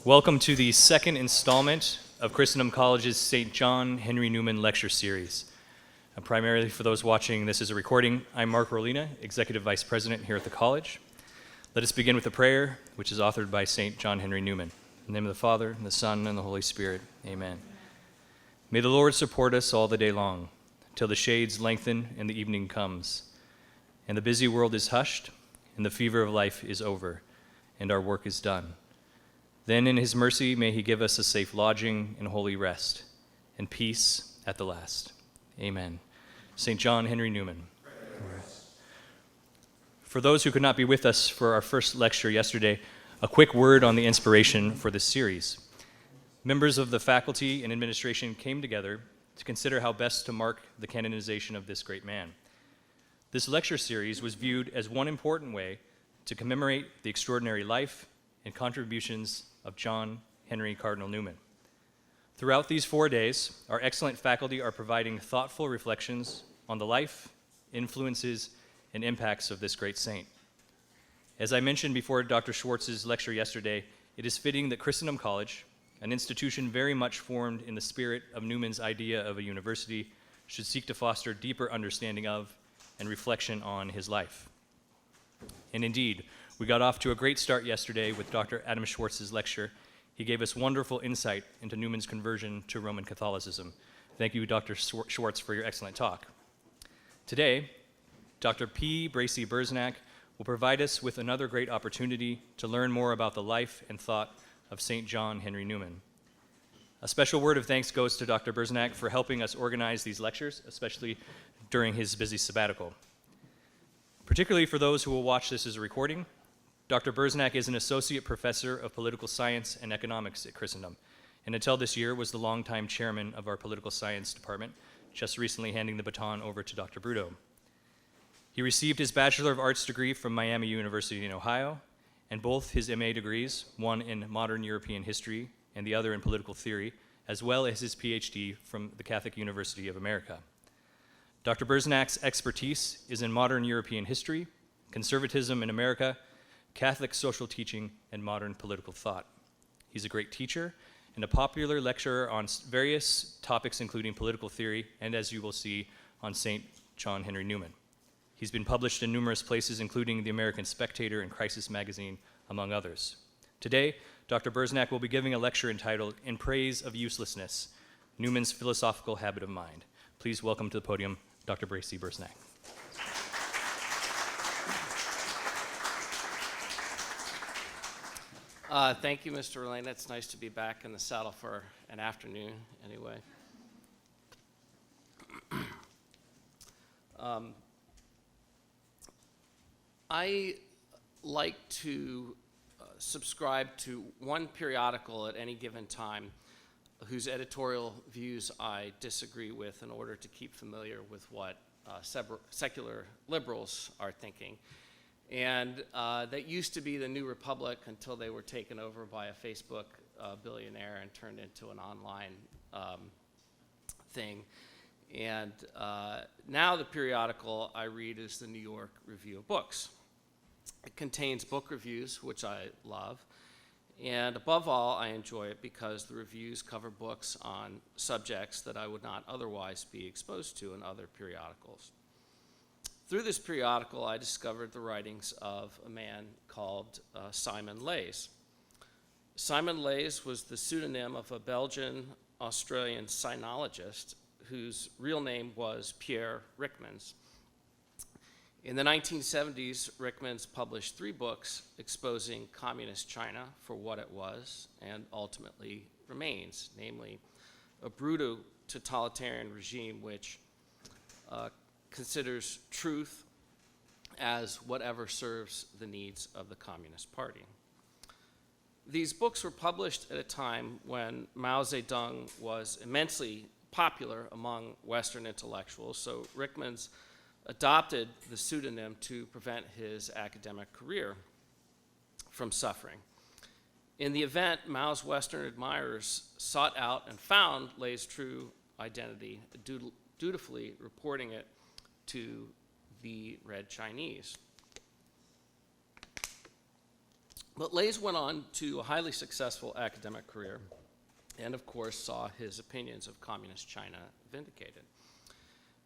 Welcome to the second installment of Christendom College's St. John Henry Newman Lecture Series. Primarily for those watching, this is a recording. I'm Mark Rolina, Executive Vice President here at the college. Let us begin with a prayer, which is authored by St. John Henry Newman. In the name of the Father, and the Son, and the Holy Spirit. Amen. May the Lord support us all the day long, till the shades lengthen and the evening comes, and the busy world is hushed, and the fever of life is over, and our work is done. Then in his mercy may he give us a safe lodging and holy rest, and peace at the last. Amen. St. John Henry Newman. For those who could not be with us for our first lecture yesterday, a quick word on the inspiration for this series. Members of the faculty and administration came together to consider how best to mark the canonization of this great man. This lecture series was viewed as one important way to commemorate the extraordinary life and contributions of John Henry Cardinal Newman. Throughout these 4 days, our excellent faculty are providing thoughtful reflections on the life, influences, and impacts of this great saint. As I mentioned before Dr. Schwartz's lecture yesterday, it is fitting that Christendom College, an institution very much formed in the spirit of Newman's idea of a university, should seek to foster deeper understanding of and reflection on his life. And indeed, we got off to a great start yesterday with Dr. Adam Schwartz's lecture. He gave us wonderful insight into Newman's conversion to Roman Catholicism. Thank you, Dr. Schwartz, for your excellent talk. Today, Dr. P. Bracy Bersnak will provide us with another great opportunity to learn more about the life and thought of St. John Henry Newman. A special word of thanks goes to Dr. Bersnak for helping us organize these lectures, especially during his busy sabbatical. Particularly for those who will watch this as a recording, Dr. Bersnak is an associate professor of political science and economics at Christendom, and until this year was the longtime chairman of our political science department, just recently handing the baton over to Dr. Bruto. He received his Bachelor of Arts degree from Miami University in Ohio, and both his MA degrees, one in modern European history and the other in political theory, as well as his PhD from the Catholic University of America. Dr. Bersnak's expertise is in modern European history, conservatism in America, Catholic social teaching, and modern political thought. He's a great teacher and a popular lecturer on various topics including political theory and, as you will see, on St. John Henry Newman. He's been published in numerous places including the American Spectator and Crisis magazine, among others. Today, Dr. Bersnak will be giving a lecture entitled In Praise of Uselessness, Newman's Philosophical Habit of Mind. Please welcome to the podium Dr. Bracy Bersnak. Thank you, Mr. Rolina. It's nice to be back in the saddle for an afternoon, anyway. I like to subscribe to one periodical at any given time whose editorial views I disagree with in order to keep familiar with what secular liberals are thinking. And that used to be the New Republic until they were taken over by a Facebook billionaire and turned into an online thing. And now the periodical I read is the New York Review of Books. It contains book reviews, which I love. And above all, I enjoy it because the reviews cover books on subjects that I would not otherwise be exposed to in other periodicals. Through this periodical, I discovered the writings of a man called Simon Leys. Simon Leys was the pseudonym of a Belgian-Australian sinologist whose real name was Pierre Ryckmans. In the 1970s, Ryckmans published 3 books exposing communist China for what it was and ultimately remains, namely a brutal totalitarian regime which considers truth as whatever serves the needs of the Communist Party. These books were published at a time when Mao Zedong was immensely popular among Western intellectuals, so Ryckmans adopted the pseudonym to prevent his academic career from suffering. In the event, Mao's Western admirers sought out and found Leys' true identity, dutifully reporting it to the Red Chinese. But Lays went on to a highly successful academic career and, of course, saw his opinions of communist China vindicated.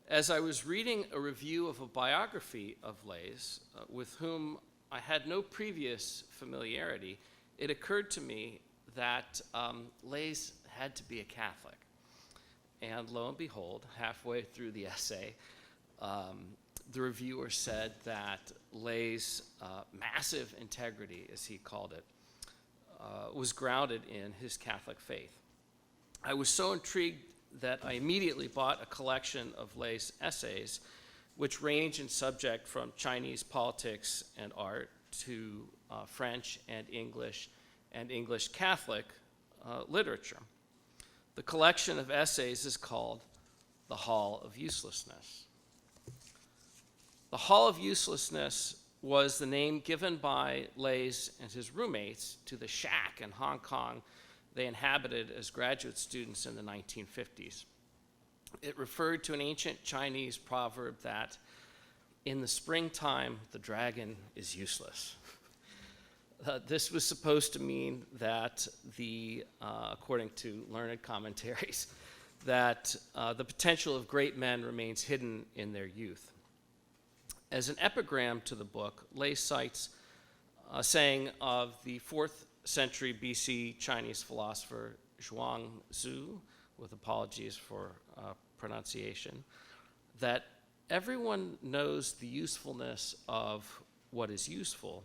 As I was reading a review of a biography of Lays, with whom I had no previous familiarity, it occurred to me that Lays had to be a Catholic. And lo and behold, halfway through the essay, the reviewer said that Lays' massive integrity, as he called it, was grounded in his Catholic faith. I was so intrigued that I immediately bought a collection of Lays' essays, which range in subject from Chinese politics and art to French and English Catholic literature. The collection of essays is called The Hall of Uselessness. The Hall of Uselessness was the name given by Lays and his roommates to the shack in Hong Kong they inhabited as graduate students in the 1950s. It referred to an ancient Chinese proverb that, in the springtime, the dragon is useless. This was supposed to mean that according to learned commentaries, that the potential of great men remains hidden in their youth. As an epigram to the book, Lays cites a saying of the 4th century BC Chinese philosopher Zhuang Zhu, with apologies for pronunciation, that everyone knows the usefulness of what is useful,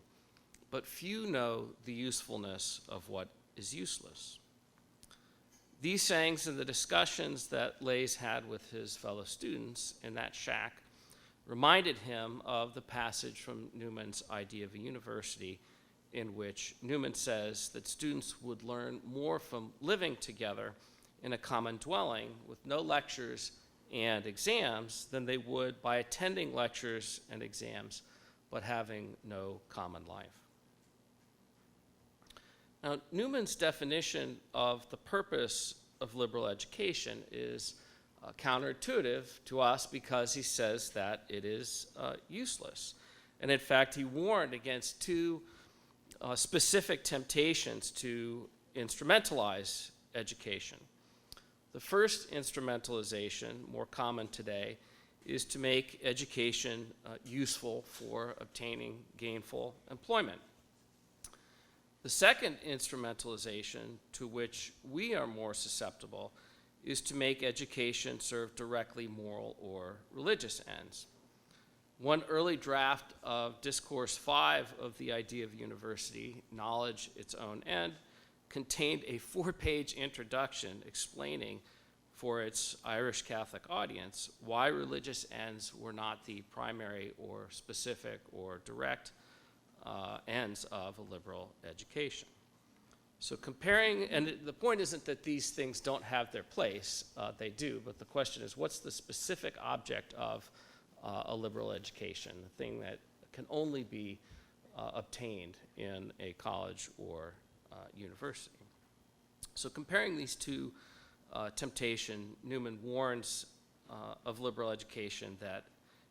but few know the usefulness of what is useless. These sayings and the discussions that Lays had with his fellow students in that shack reminded him of the passage from Newman's Idea of a University, in which Newman says that students would learn more from living together in a common dwelling with no lectures and exams than they would by attending lectures and exams but having no common life. Now, Newman's definition of the purpose of liberal education is counterintuitive to us because he says that it is useless. And in fact, he warned against two specific temptations to instrumentalize education. The first instrumentalization, more common today, is to make education useful for obtaining gainful employment. The second instrumentalization, to which we are more susceptible, is to make education serve directly moral or religious ends. One early draft of Discourse 5 of the Idea of University, Knowledge, Its Own End, contained a 4-page introduction explaining for its Irish Catholic audience why religious ends were not the primary or specific or direct ends of a liberal education. So comparing, and the point isn't that these things don't have their place, they do, but the question is what's the specific object of a liberal education, the thing that can only be obtained in a college or university. So comparing these two temptation, Newman warns of liberal education that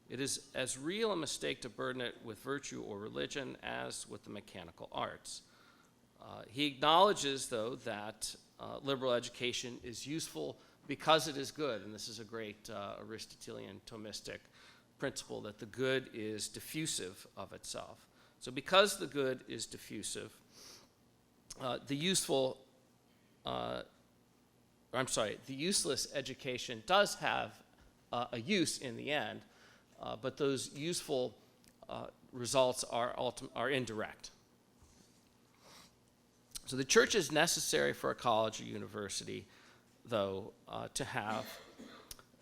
it is as real a mistake to burden it with virtue or religion as with the mechanical arts. He acknowledges, though, that liberal education is useful because it is good, and this is a great Aristotelian Thomistic principle that the good is diffusive of itself. So because the good is diffusive, the useless education does have a use in the end, but those useful results are indirect. So the church is necessary for a college or university, though, to have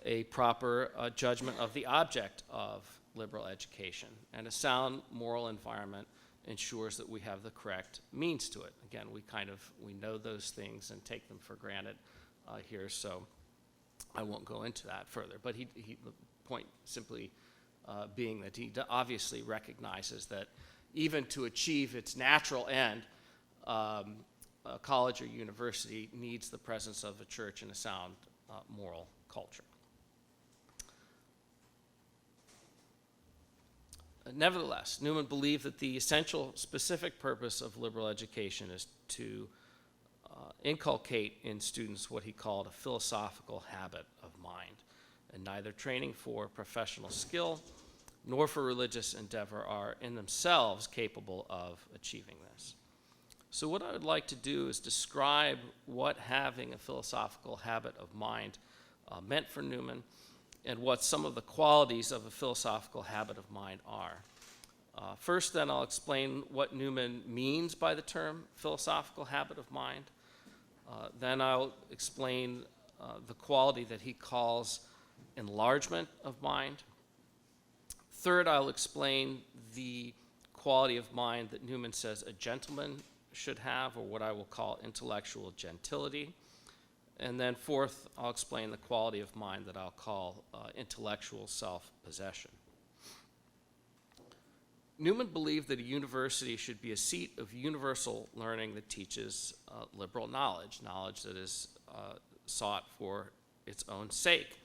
a proper judgment of the object of liberal education, and a sound moral environment ensures that we have the correct means to it. Again, we know those things and take them for granted here, so I won't go into that further. But the point simply being that he obviously recognizes that even to achieve its natural end, a college or university needs the presence of a church and a sound moral culture. Nevertheless, Newman believed that the essential specific purpose of liberal education is to inculcate in students what he called a philosophical habit of mind, and neither training for professional skill nor for religious endeavor are in themselves capable of achieving this. So what I would like to do is describe what having a philosophical habit of mind meant for Newman, and what some of the qualities of a philosophical habit of mind are. First, then, I'll explain what Newman means by the term philosophical habit of mind. Then I'll explain the quality that he calls enlargement of mind. Third, I'll explain the quality of mind that Newman says a gentleman should have, or what I will call intellectual gentility. And then fourth, I'll explain the quality of mind that I'll call intellectual self-possession. Newman believed that a university should be a seat of universal learning that teaches liberal knowledge that is sought for its own sake,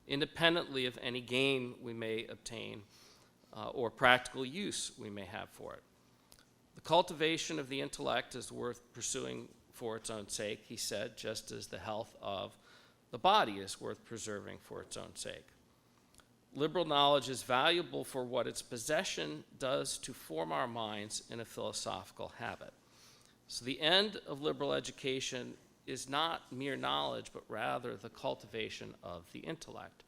independently of any gain we may obtain or practical use we may have for it. The cultivation of the intellect is worth pursuing for its own sake, he said, just as the health of the body is worth preserving for its own sake. Liberal knowledge is valuable for what its possession does to form our minds in a philosophical habit. So the end of liberal education is not mere knowledge, but rather the cultivation of the intellect,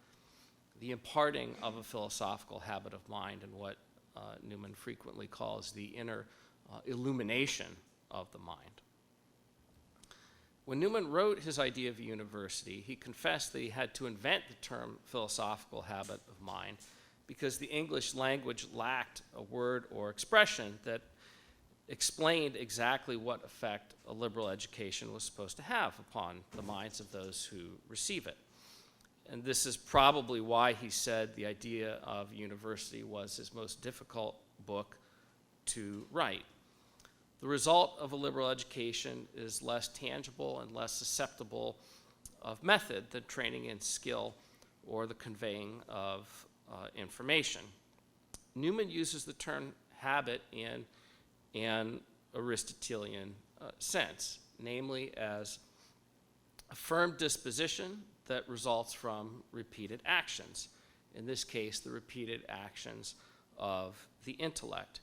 the imparting of a philosophical habit of mind, and what Newman frequently calls the inner illumination of the mind. When Newman wrote his idea of a university, he confessed that he had to invent the term philosophical habit of mind because the English language lacked a word or expression that explained exactly what effect a liberal education was supposed to have upon the minds of those who receive it. And this is probably why he said the idea of university was his most difficult book to write. The result of a liberal education is less tangible and less susceptible of method than training in skill or the conveying of information. Newman uses the term habit in an Aristotelian sense, namely as a firm disposition that results from repeated actions, in this case, the repeated actions of the intellect.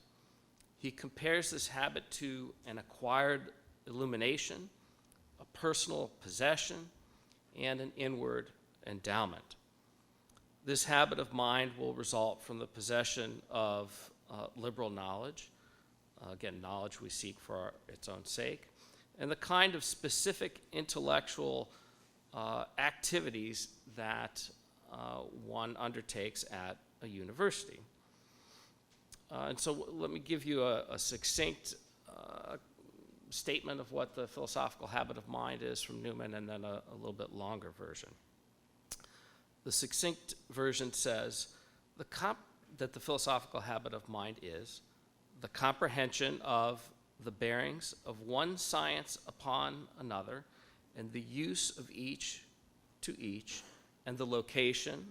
He compares this habit to an acquired illumination, a personal possession, and an inward endowment. This habit of mind will result from the possession of liberal knowledge, again, knowledge we seek for its own sake, and the kind of specific intellectual activities that one undertakes at a university. And so let me give you a succinct statement of what the philosophical habit of mind is from Newman, and then a little bit longer version. The succinct version says that the philosophical habit of mind is the comprehension of the bearings of one science upon another, and the use of each to each, and the location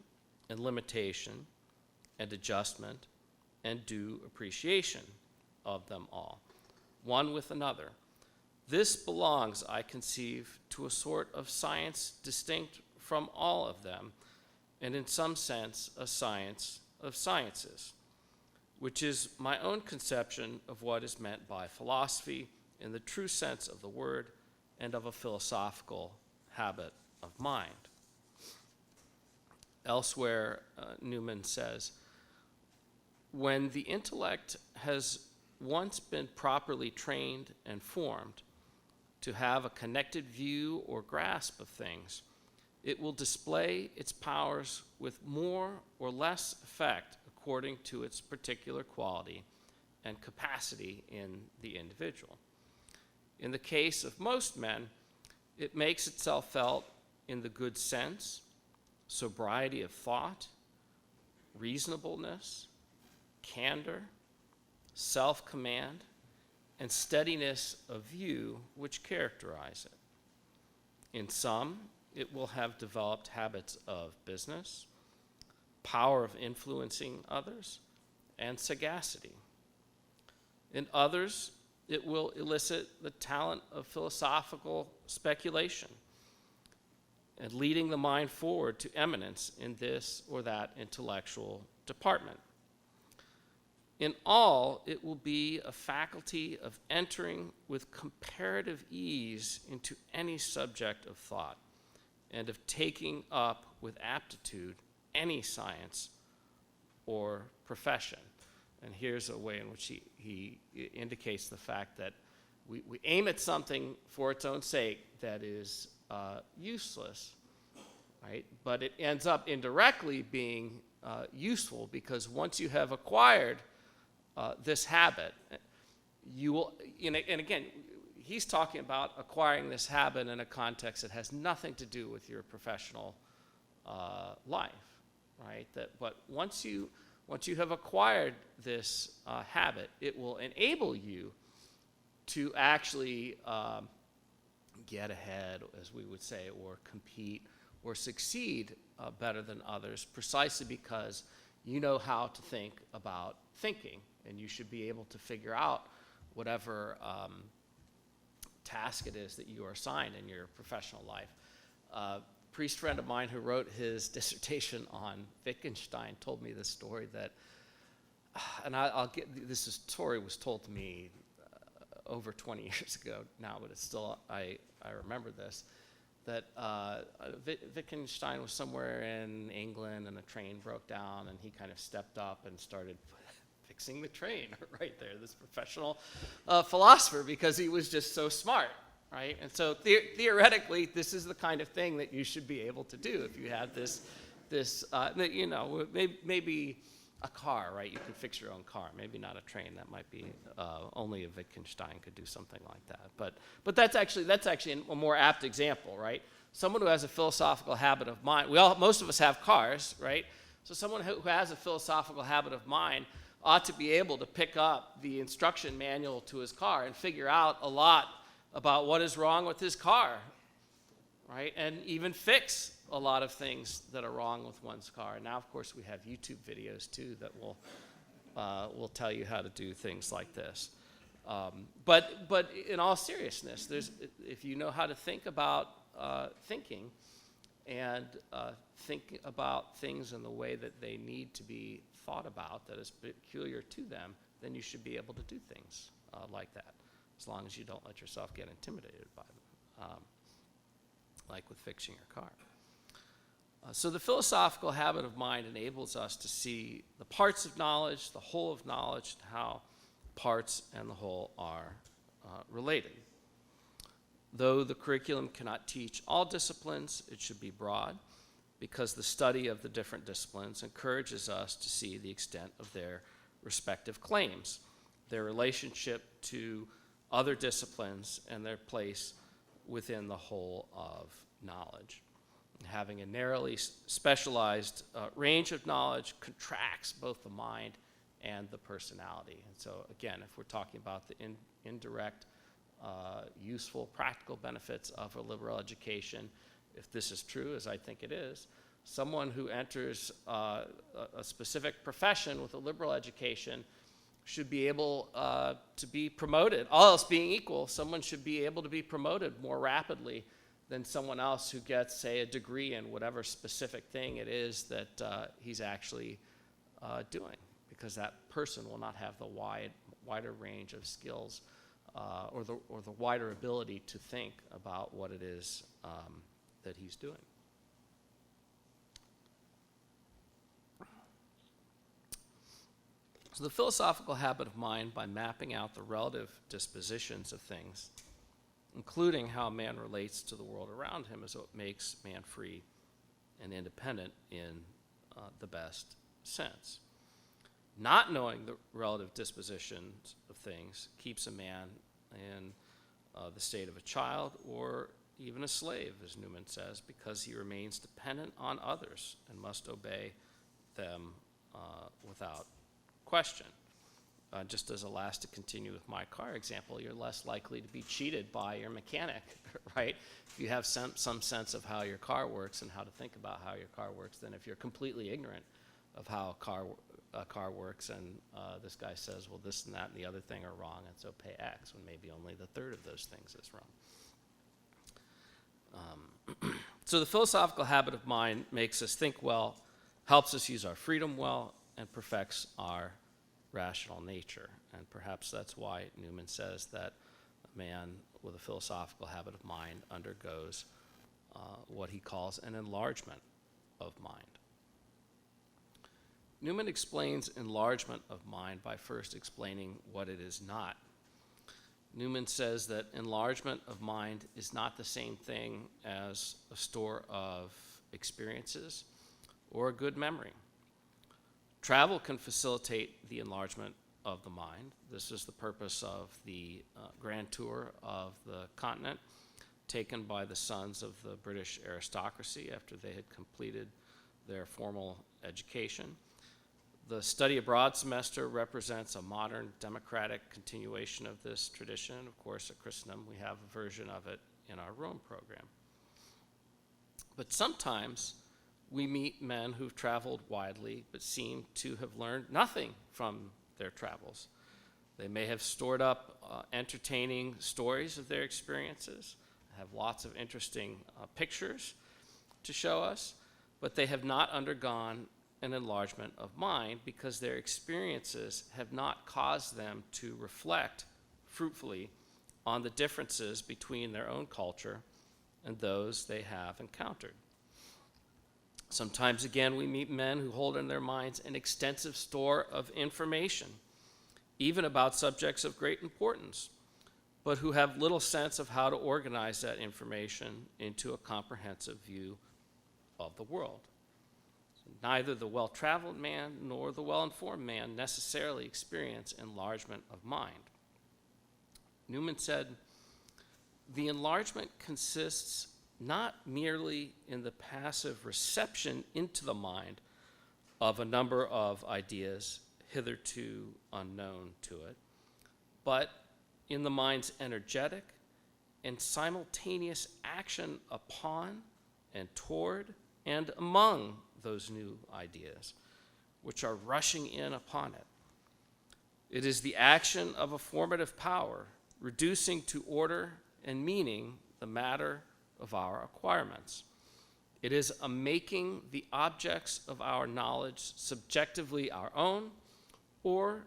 and limitation and adjustment and due appreciation of them all, one with another. This belongs, I conceive, to a sort of science distinct from all of them, and in some sense a science of sciences, which is my own conception of what is meant by philosophy in the true sense of the word and of a philosophical habit of mind. Elsewhere, Newman says, when the intellect has once been properly trained and formed to have a connected view or grasp of things, it will display its powers with more or less effect according to its particular quality and capacity in the individual. In the case of most men, it makes itself felt in the good sense, sobriety of thought, reasonableness, candor, self-command, and steadiness of view which characterize it. In some, it will have developed habits of business, power of influencing others, and sagacity. In others, it will elicit the talent of philosophical speculation and leading the mind forward to eminence in this or that intellectual department. In all, it will be a faculty of entering with comparative ease into any subject of thought and of taking up with aptitude any science or profession. And here's a way in which he indicates the fact that we aim at something for its own sake that is useless, right? But it ends up indirectly being useful, because once you have acquired this habit, you will, and again, he's talking about acquiring this habit in a context that has nothing to do with your professional life, right? But once you have acquired this habit, it will enable you to actually get ahead, as we would say, or compete or succeed better than others, precisely because you know how to think about thinking, and you should be able to figure out whatever task it is that you are assigned in your professional life. A priest friend of mine who wrote his dissertation on Wittgenstein told me this story that, and this story was told to me over 20 years ago now, but it's still, I remember this, that Wittgenstein was somewhere in England and a train broke down, and he kind of stepped up and started fixing the train right there, this professional philosopher, because he was just so smart, right? And so theoretically, this is the kind of thing that you should be able to do if you have this maybe a car, right? You can fix your own car, maybe not a train. That might be only a Wittgenstein could do something like that. But that's actually a more apt example, right? Someone who has a philosophical habit of mind. Most of us have cars, right? So someone who has a philosophical habit of mind ought to be able to pick up the instruction manual to his car and figure out a lot about what is wrong with his car, right? And even fix a lot of things that are wrong with one's car. And now, of course, we have YouTube videos too that will tell you how to do things like this. But in all seriousness, if you know how to think about thinking and think about things in the way that they need to be thought about, that is peculiar to them, then you should be able to do things like that, as long as you don't let yourself get intimidated by them, like with fixing your car. So the philosophical habit of mind enables us to see the parts of knowledge, the whole of knowledge, and how parts and the whole are related. Though the curriculum cannot teach all disciplines, it should be broad, because the study of the different disciplines encourages us to see the extent of their respective claims, their relationship to other disciplines, and their place within the whole of knowledge. Having a narrowly specialized range of knowledge contracts both the mind and the personality. And so again, if we're talking about the indirect, useful, practical benefits of a liberal education, if this is true, as I think it is, someone who enters a specific profession with a liberal education should be able to be promoted. All else being equal, someone should be able to be promoted more rapidly than someone else who gets, say, a degree in whatever specific thing it is that he's actually doing, because that person will not have the wider range of skills or the wider ability to think about what it is that he's doing. So the philosophical habit of mind, by mapping out the relative dispositions of things, including how man relates to the world around him, is what makes man free and independent in the best sense. Not knowing the relative dispositions of things keeps a man in the state of a child or even a slave, as Newman says, because he remains dependent on others and must obey them without question. Just as a last to continue with my car example, you're less likely to be cheated by your mechanic, right? If you have some sense of how your car works and how to think about how your car works, than if you're completely ignorant of how a car a car works, and this guy says, well, this and that and the other thing are wrong, and so pay X, when maybe only the third of those things is wrong. So the philosophical habit of mind makes us think well, helps us use our freedom well, and perfects our rational nature. And perhaps that's why Newman says that a man with a philosophical habit of mind undergoes what he calls an enlargement of mind. Newman explains enlargement of mind by first explaining what it is not. Newman says that enlargement of mind is not the same thing as a store of experiences or a good memory. Travel can facilitate the enlargement of the mind. This is the purpose of the grand tour of the continent taken by the sons of the British aristocracy after they had completed their formal education. The study abroad semester represents a modern democratic continuation of this tradition. Of course, at Christendom, we have a version of it in our Rome program. But sometimes we meet men who've traveled widely but seem to have learned nothing from their travels. They may have stored up entertaining stories of their experiences, have lots of interesting pictures to show us, but they have not undergone an enlargement of mind because their experiences have not caused them to reflect fruitfully on the differences between their own culture and those they have encountered. Sometimes, again, we meet men who hold in their minds an extensive store of information, even about subjects of great importance, but who have little sense of how to organize that information into a comprehensive view of the world. Neither the well-traveled man nor the well-informed man necessarily experience enlargement of mind. Newman said, the enlargement consists not merely in the passive reception into the mind of a number of ideas hitherto unknown to it, but in the mind's energetic and simultaneous action upon and toward and among those new ideas, which are rushing in upon it. It is the action of a formative power, reducing to order and meaning the matter of our acquirements. It is a making the objects of our knowledge subjectively our own, or,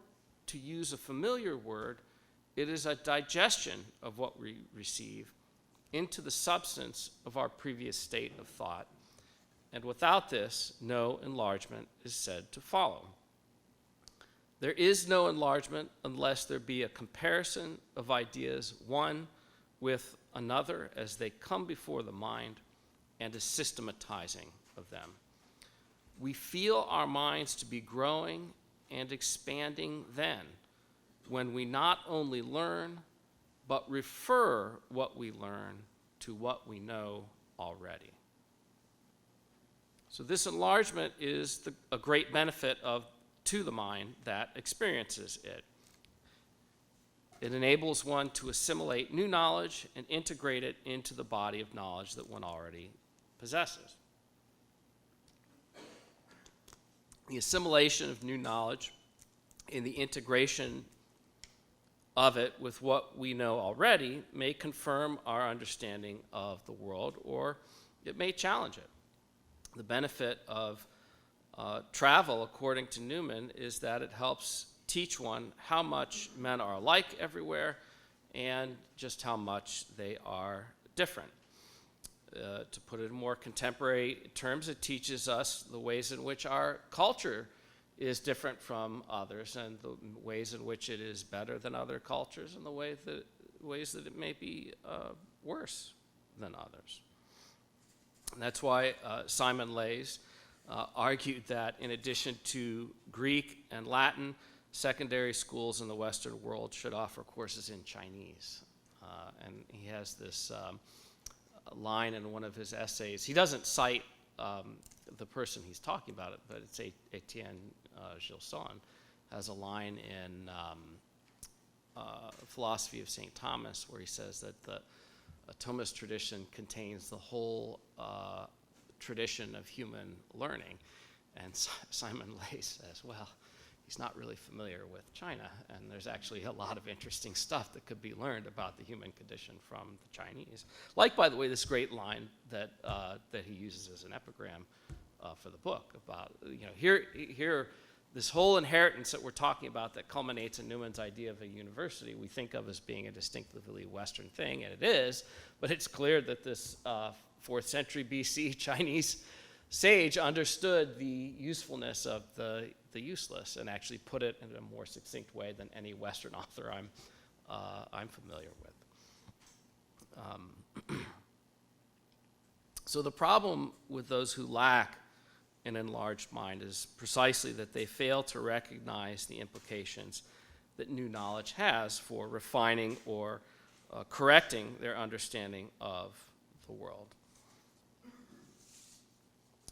to use a familiar word, it is a digestion of what we receive into the substance of our previous state of thought. And without this, no enlargement is said to follow. There is no enlargement unless there be a comparison of ideas one with another as they come before the mind and a systematizing of them. We feel our minds to be growing and expanding then, when we not only learn, but refer what we learn to what we know already. So this enlargement is a great benefit to the mind that experiences it. It enables one to assimilate new knowledge and integrate it into the body of knowledge that one already possesses. The assimilation of new knowledge and the integration of it with what we know already may confirm our understanding of the world, or it may challenge it. The benefit of travel, according to Newman, is that it helps teach one how much men are alike everywhere and just how much they are different. To put it in more contemporary terms, it teaches us the ways in which our culture is different from others, and the ways in which it is better than other cultures, and the ways that it may be worse than others. And that's why Simon Leys argued that in addition to Greek and Latin, secondary schools in the Western world should offer courses in Chinese. And he has this line in one of his essays. He doesn't cite the person he's talking about, but it's Etienne Gilson, has a line in Philosophy of St. Thomas where he says that the Thomist tradition contains the whole tradition of human learning. And Simon Leys says, well, he's not really familiar with China, and there's actually a lot of interesting stuff that could be learned about the human condition from the Chinese. Like, by the way, this great line that he uses as an epigram for the book about, here, this whole inheritance that we're talking about that culminates in Newman's idea of a university, we think of as being a distinctively Western thing, and it is, but it's clear that this 4th century BC Chinese sage understood the usefulness of the useless and actually put it in a more succinct way than any Western author I'm familiar with. So the problem with those who lack an enlarged mind is precisely that they fail to recognize the implications that new knowledge has for refining or correcting their understanding of the world.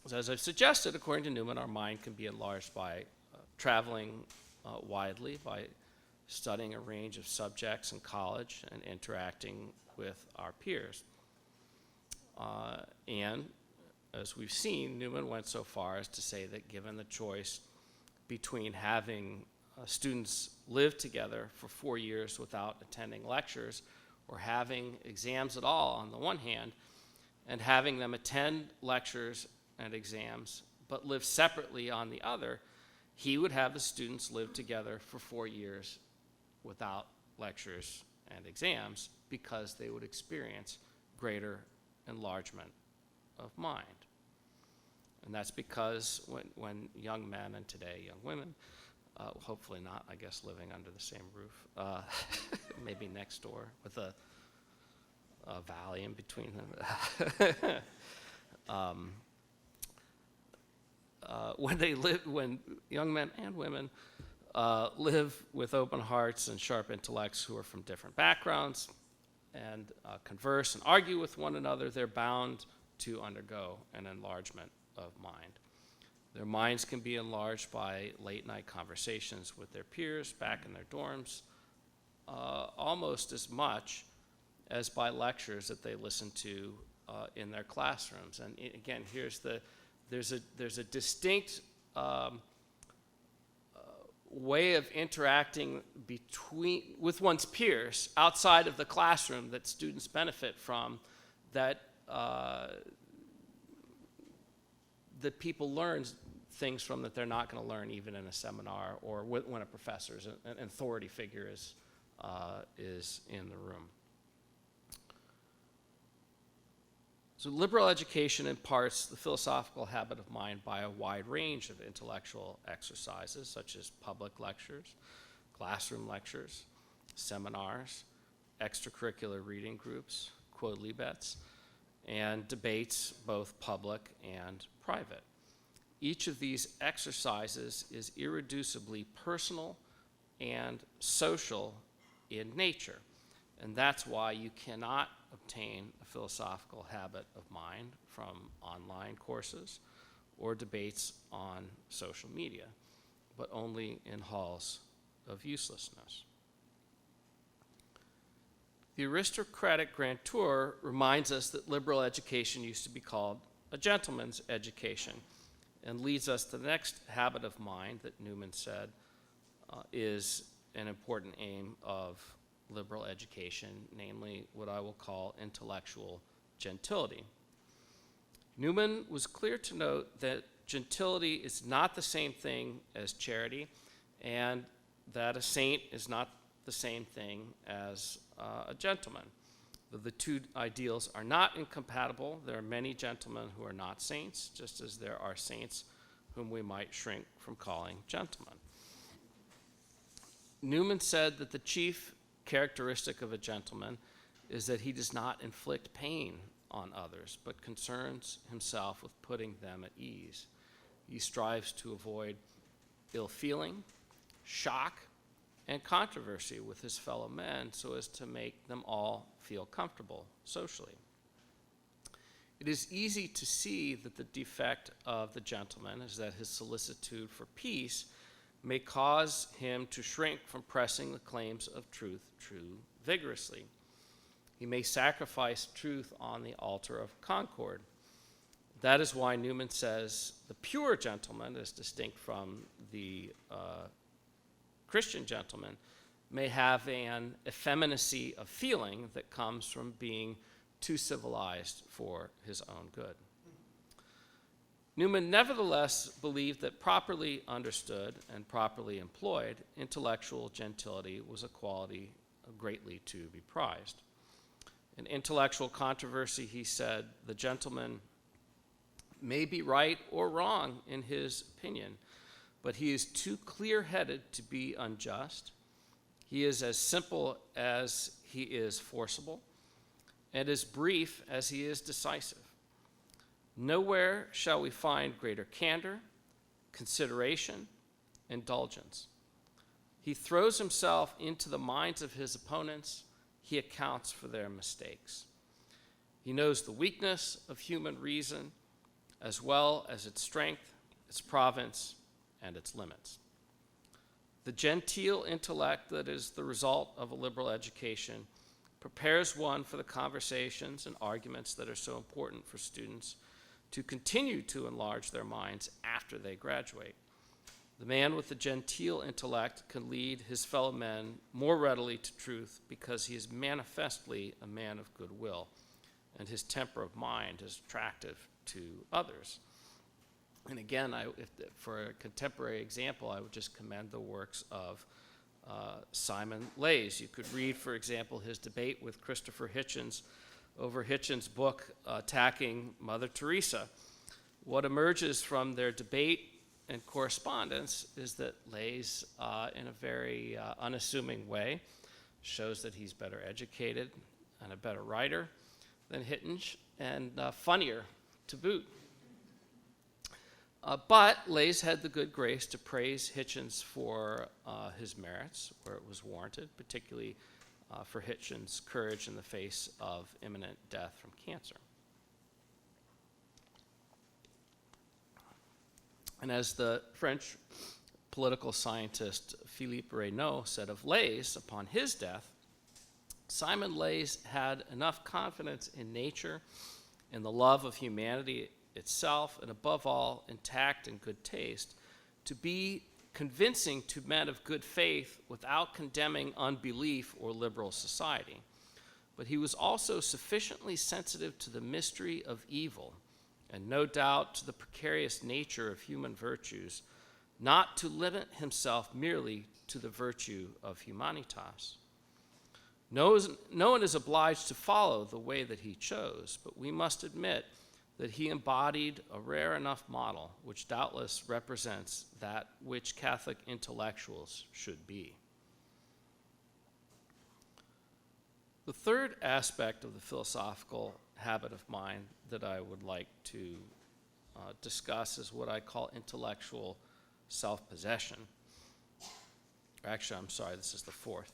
So as I've suggested, according to Newman, our mind can be enlarged by traveling widely, by studying a range of subjects in college and interacting with our peers. And as we've seen, Newman went so far as to say that given the choice between having students live together for 4 years without attending lectures, or having exams at all on the one hand, and having them attend lectures and exams but live separately on the other, he would have the students live together for 4 years without lectures and exams because they would experience greater enlargement of mind. And that's because when young men, and today young women, hopefully not, I guess, living under the same roof, maybe next door with a valley in between them. When young men and women live with open hearts and sharp intellects who are from different backgrounds and converse and argue with one another, they're bound to undergo an enlargement of mind. Their minds can be enlarged by late-night conversations with their peers back in their dorms, almost as much as by lectures that they listen to in their classrooms. And again, there's a distinct way of interacting with one's peers outside of the classroom that students benefit from, that people learn things from that they're not going to learn even in a seminar or when a professor's an authority figure is in the room. So liberal education imparts the philosophical habit of mind by a wide range of intellectual exercises, such as public lectures, classroom lectures, seminars, extracurricular reading groups, quodlibets, and debates, both public and private. Each of these exercises is irreducibly personal and social in nature, and that's why you cannot obtain a philosophical habit of mind from online courses or debates on social media, but only in halls of uselessness. The aristocratic grantor reminds us that liberal education used to be called a gentleman's education, and leads us to the next habit of mind that Newman said is an important aim of liberal education, namely what I will call intellectual gentility. Newman was clear to note that gentility is not the same thing as charity, and that a saint is not the same thing as a gentleman. The two ideals are not incompatible. There are many gentlemen who are not saints, just as there are saints whom we might shrink from calling gentlemen. Newman said that the chief characteristic of a gentleman is that he does not inflict pain on others, but concerns himself with putting them at ease. He strives to avoid ill feeling, shock, and controversy with his fellow men so as to make them all feel comfortable socially. It is easy to see that the defect of the gentleman is that his solicitude for peace may cause him to shrink from pressing the claims of truth too vigorously. He may sacrifice truth on the altar of concord. That is why Newman says the pure gentleman is distinct from the Christian gentleman may have an effeminacy of feeling that comes from being too civilized for his own good. Newman nevertheless believed that properly understood and properly employed, intellectual gentility was a quality greatly to be prized. In Intellectual Controversy, he said, "The gentleman may be right or wrong in his opinion, but he is too clear-headed to be unjust. He is as simple as he is forcible, and as brief as he is decisive. Nowhere shall we find greater candor, consideration, indulgence. He throws himself into the minds of his opponents. He accounts for their mistakes. He knows the weakness of human reason, as well as its strength, its province, and its limits. The genteel intellect that is the result of a liberal education prepares one for the conversations and arguments that are so important for students to continue to enlarge their minds after they graduate. The man with the genteel intellect can lead his fellow men more readily to truth because he is manifestly a man of goodwill, and his temper of mind is attractive to others." And again, for a contemporary example, I would just commend the works of Simon Leys. You could read, for example, his debate with Christopher Hitchens over Hitchens' book, Attacking Mother Teresa. What emerges from their debate and correspondence is that Leys, in a very unassuming way, shows that he's better educated and a better writer than Hitchens, and funnier to boot. But Leys had the good grace to praise Hitchens for his merits where it was warranted, particularly for Hitchens' courage in the face of imminent death from cancer. And as the French political scientist Philippe Reynaud said of Leys upon his death, Simon Leys had enough confidence in nature, in the love of humanity itself, and above all, in tact and good taste, to be convincing to men of good faith without condemning unbelief or liberal society. But he was also sufficiently sensitive to the mystery of evil, and no doubt to the precarious nature of human virtues, not to limit himself merely to the virtue of humanitas. No one is obliged to follow the way that he chose, but we must admit that he embodied a rare enough model, which doubtless represents that which Catholic intellectuals should be. The third aspect of the philosophical habit of mind that I would like to discuss is what I call intellectual self-possession. Actually, I'm sorry, this is the fourth.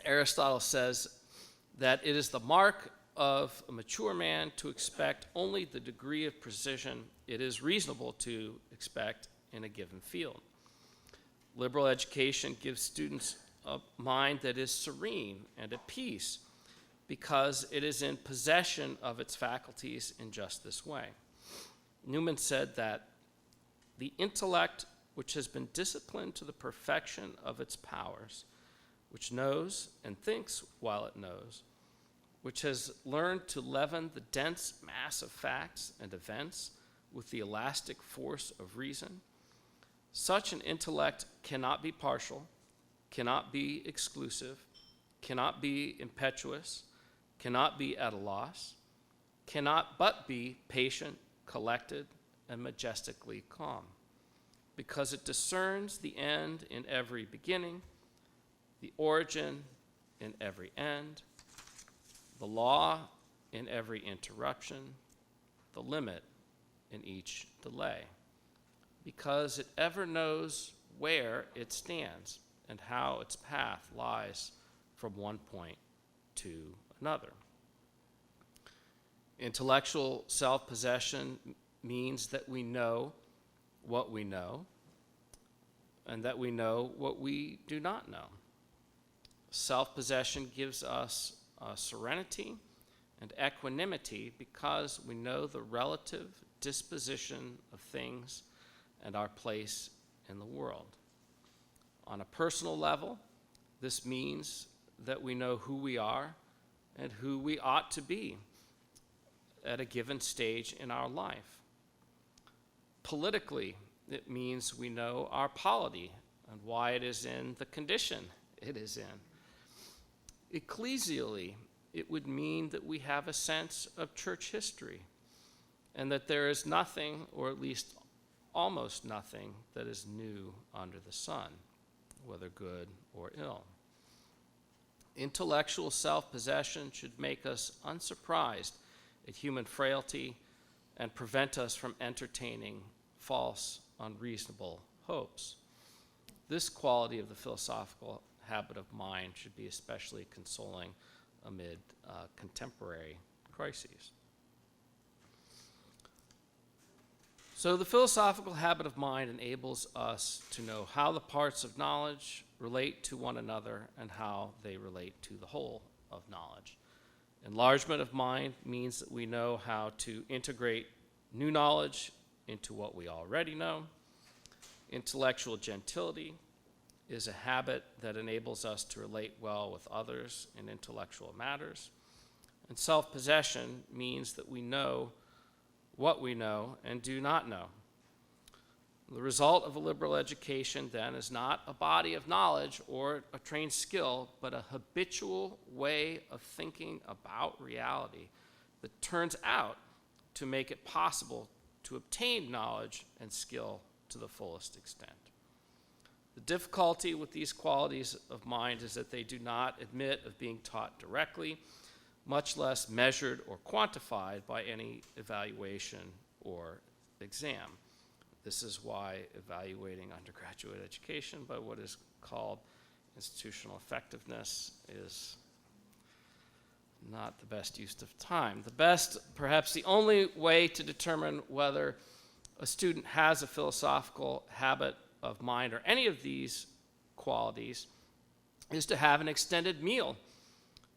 Aristotle says that it is the mark of a mature man to expect only the degree of precision it is reasonable to expect in a given field. Liberal education gives students a mind that is serene and at peace because it is in possession of its faculties in just this way. Newman said that the intellect which has been disciplined to the perfection of its powers, which knows and thinks while it knows, which has learned to leaven the dense mass of facts and events with the elastic force of reason, such an intellect cannot be partial, cannot be exclusive, cannot be impetuous, cannot be at a loss, cannot but be patient, collected, and majestically calm, because it discerns the end in every beginning, the origin in every end, the law in every interruption, the limit in each delay, because it ever knows where it stands and how its path lies from one point to another. Intellectual self-possession means that we know what we know and that we know what we do not know. Self-possession gives us serenity and equanimity because we know the relative disposition of things and our place in the world. On a personal level, this means that we know who we are and who we ought to be at a given stage in our life. Politically, it means we know our polity and why it is in the condition it is in. Ecclesially, it would mean that we have a sense of church history and that there is nothing, or at least almost nothing, that is new under the sun, whether good or ill. Intellectual self-possession should make us unsurprised at human frailty and prevent us from entertaining false, unreasonable hopes. This quality of the philosophical habit of mind should be especially consoling amid contemporary crises. So the philosophical habit of mind enables us to know how the parts of knowledge relate to one another and how they relate to the whole of knowledge. Enlargement of mind means that we know how to integrate new knowledge into what we already know. Intellectual gentility is a habit that enables us to relate well with others in intellectual matters. And self-possession means that we know what we know and do not know. The result of a liberal education, then, is not a body of knowledge or a trained skill, but a habitual way of thinking about reality that turns out to make it possible to obtain knowledge and skill to the fullest extent. The difficulty with these qualities of mind is that they do not admit of being taught directly, much less measured or quantified by any evaluation or exam. This is why evaluating undergraduate education by what is called institutional effectiveness is not the best use of time. The best, perhaps the only way to determine whether a student has a philosophical habit of mind or any of these qualities is to have an extended meal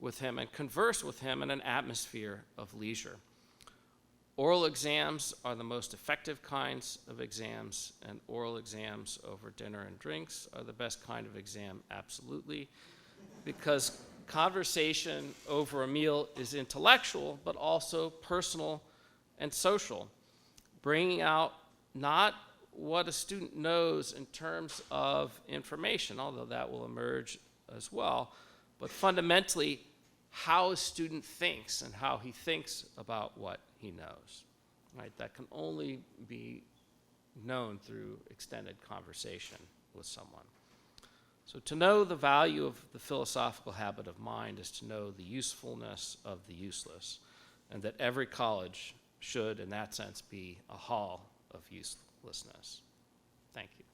with him and converse with him in an atmosphere of leisure. Oral exams are the most effective kinds of exams, and oral exams over dinner and drinks are the best kind of exam, absolutely, because conversation over a meal is intellectual, but also personal and social, bringing out not what a student knows in terms of information, although that will emerge as well, but fundamentally how a student thinks and how he thinks about what he knows. Right? That can only be known through extended conversation with someone. So to know the value of the philosophical habit of mind is to know the usefulness of the useless, and that every college should, in that sense, be a hall of uselessness. Thank you.